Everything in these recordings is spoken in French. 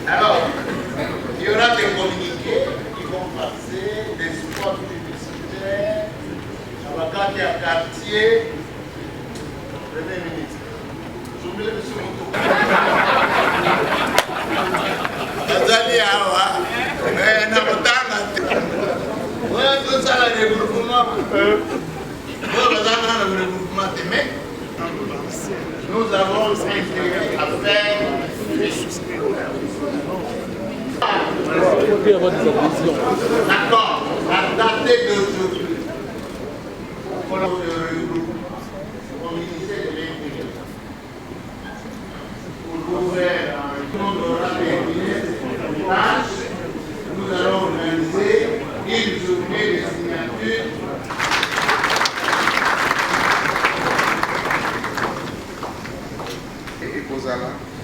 Alors, il y aura des communiqués qui vont passer, des spots publicitaires, à quartier, Premier ministre. J'oublie le monsieur Moto. Azali Awa, tout ça, le regroupement. Nous avons intérêt à faire d'accord, à dater d'aujourd'hui, pour le regroupement au ministère de l'Intérieur, pour ouvrir un monde de tâches, nous allons organiser une journée de signature.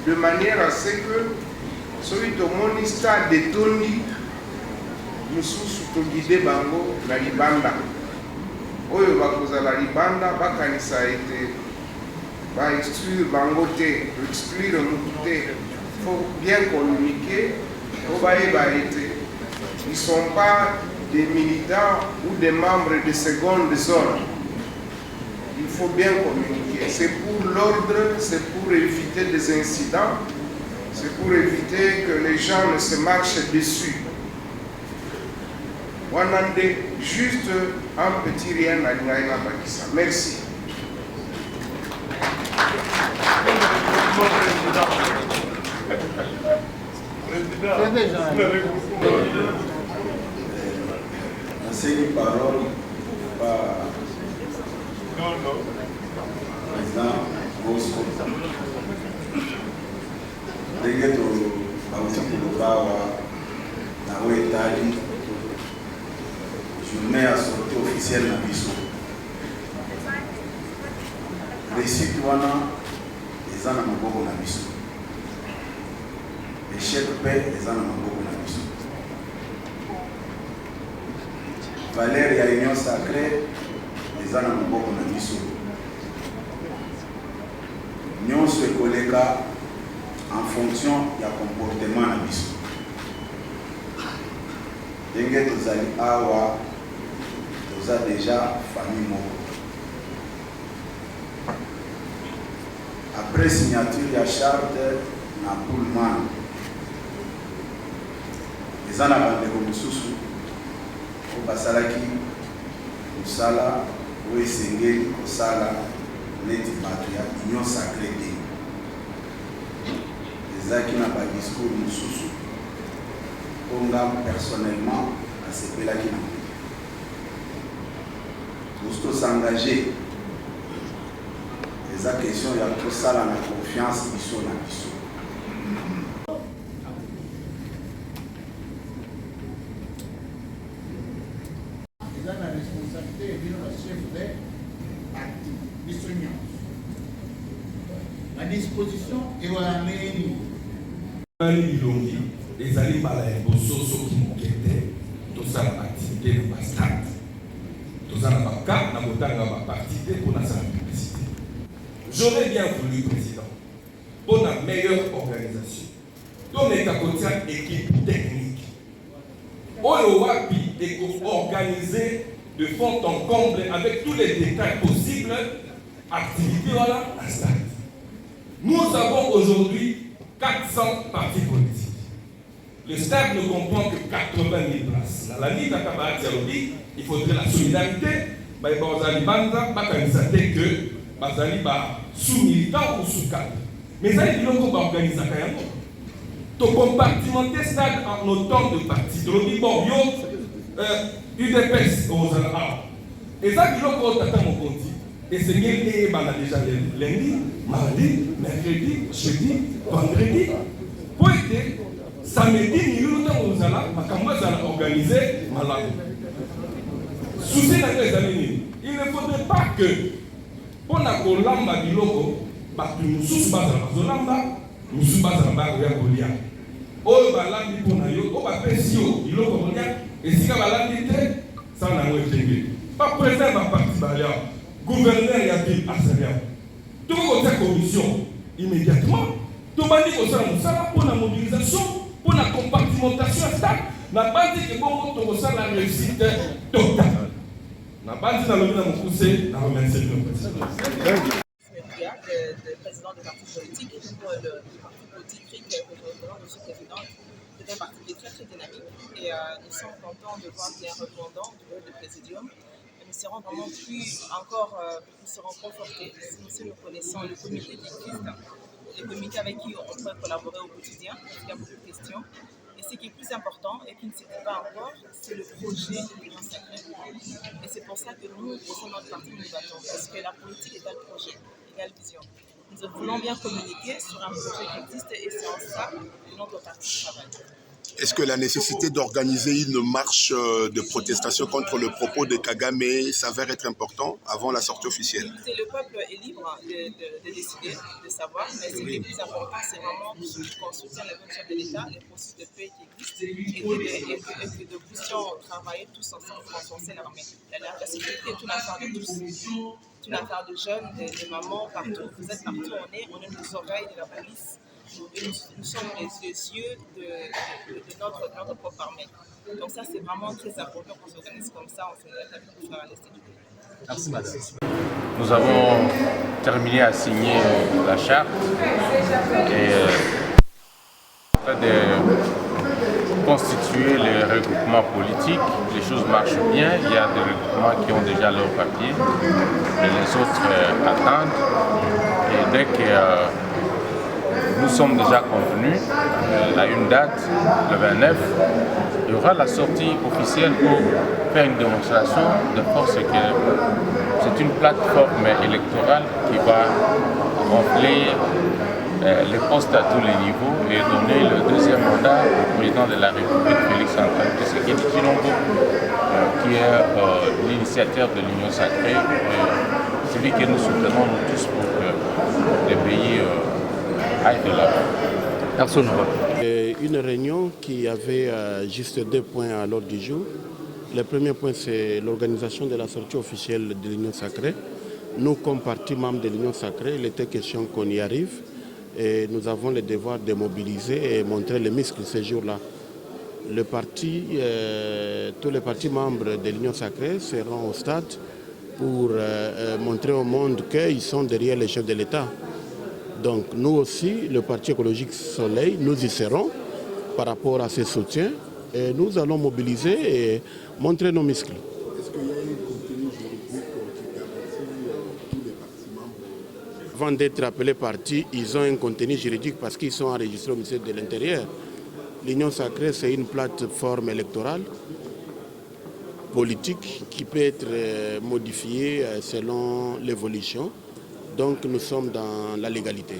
De manière à ce que celui de mon stade de Tony nous sous guidé bango la libanda. Oyo bakoza la libanda bakanisa été ba exclure bango te, exclure nous te. Faut bien communiquer. Ils ne sont pas des militants ou des membres de seconde zone. Il faut bien communiquer. C'est pour l'ordre, c'est pour éviter des incidents, c'est pour éviter que les gens ne se marchent dessus. Wanande, juste un petit rien à Ngaïna Bakissa. Merci. Enseigner parole par président Bosco. Ndenge bauti kolobawa na oyo etali journée ya sortie officielle na biso. Réussite wana eza na maboko na biso. Échec mpe eza na maboko na biso. Valeur ya union sacrée eza na maboko na biso. Nyonso ekoleka en fonction ya comportement na biso. Ndenge tozali awa toza déjà famille moko. Après signature ya charte na Pullman, eza na bandeko mosusu oyo basalaki mosala oyo esengeli kosala neti bato ya union sacré te. Ezalaki na badiscours mosusu mpo nga personnellement asepelaki na moi. Tosengage eza question ya kosala na confiance biso na biso. Eza na responsabilité bino na chef de parti biso nyonso. La disposition ewana nini bilongi ezali mbala ya liboso soki moke te tosala baactivité na bastade toza na baka na kotanga baparti te mpo nasala publicité. J'aurais bien voulu, président, pour la meilleure organisation, donc les kotia équipe technique oyo wapi et organiser de fond en comble avec tous les détails possibles activités voilà à stade. Nous avons aujourd'hui 400 partis politiques. Le stade ne comprend que 80 000 places. Dans la Ligue d'Akabaati, il faudrait la solidarité. Mais que bazali ba sous-militant ou sous-cadre. Mais ça, il faut organiser ça. To compartimenter stade en autant de partis. Donc, bon, yo, UDPS, aux Arabes. Et ça, il faut que mon compte. Et c'est bien que déjà lundi, mardi, mercredi, jeudi, vendredi. Pour être samedi, nous allons organiser malade. Souci dans les années, il ne faudrait pas que pour la colamba du logo, nous sommes nous sommes oh, balambi pour nayo, oh, pesio, il logo et si balambi ça n'a pas présent dans parti balia, gouverneur y a dit à Salia. Tout le commission, immédiatement, tobandi kosala mosala pour la mobilisation, pour la compartimentation à stade, na bandi ke bongo tokosala réussite totale. Na bandi na lobi na mokuse na remercie le président. Le président du parti politique pour le parti politique que je représente, monsieur le président, c'est un parti qui est très très dynamique et nous sommes contents de voir qu'il y a un répondant du présidium. Nous serons vraiment nous serons confortés si nous connaissons le comité qui existe, le comité avec qui on peut collaborer au quotidien, il y a beaucoup de questions. Et ce qui est plus important et qui ne s'était pas encore, c'est le projet de l'Union sacrée. Et c'est pour ça que nous, au sein de notre parti, nous battons. Parce que la politique égale projet, égale vision. Nous voulons bien communiquer sur un projet qui existe et c'est en ça que notre parti travaille. Est-ce que la nécessité d'organiser une marche de protestation contre le propos de Kagame s'avère être important avant la sortie officielle? Le peuple est libre de décider, de savoir, mais ce qui est plus important, c'est vraiment qu'on soutienne le chef de l'État, les processus de paix qui existent et que nous puissions travailler tous ensemble pour renforcer l'armée. La sécurité est une affaire de tous. C'est une affaire de jeunes, de mamans, partout. Vous êtes partout, on est les oreilles de la police. Nous sommes les yeux de notre propre armée. Donc ça, c'est vraiment très important qu'on s'organise comme ça, on s'organise pour faire l'Est du pays. Merci, madame. Nous avons terminé à signer la charte et en train de constituer les regroupements politiques. Les choses marchent bien, il y a des regroupements qui ont déjà leur papier et les autres attendent. Et dès que nous sommes déjà convenus à une date, le 29, il y aura la sortie officielle pour faire une démonstration de force que c'est une plateforme électorale qui va remplir les postes à tous les niveaux et donner le deuxième mandat au président de la République, Félix Antoine Tshisekedi Tshilombo, qui est l'initiateur de l'Union sacrée, celui que nous soutenons nous tous pour que les pays aillent de l'avant. Une réunion qui avait juste 2 points à l'ordre du jour. Le premier point, c'est l'organisation de la sortie officielle de l'Union sacrée. Nous, comme parti membre de l'Union sacrée, il était question qu'on y arrive. Et nous avons le devoir de mobiliser et montrer les muscles ce jour-là. Tous les partis membres de l'Union sacrée seront au stade pour montrer au monde qu'ils sont derrière les chefs de l'État. Donc nous aussi, le Parti écologique Soleil, nous y serons par rapport à ce soutien et nous allons mobiliser et montrer nos muscles. Est-ce qu'il y a un contenu juridique qui garantit tous les partis membres? Avant d'être appelés partis, ils ont un contenu juridique parce qu'ils sont enregistrés au ministère de l'Intérieur. L'Union sacrée, c'est une plateforme électorale politique qui peut être modifiée selon l'évolution. Donc nous sommes dans la légalité.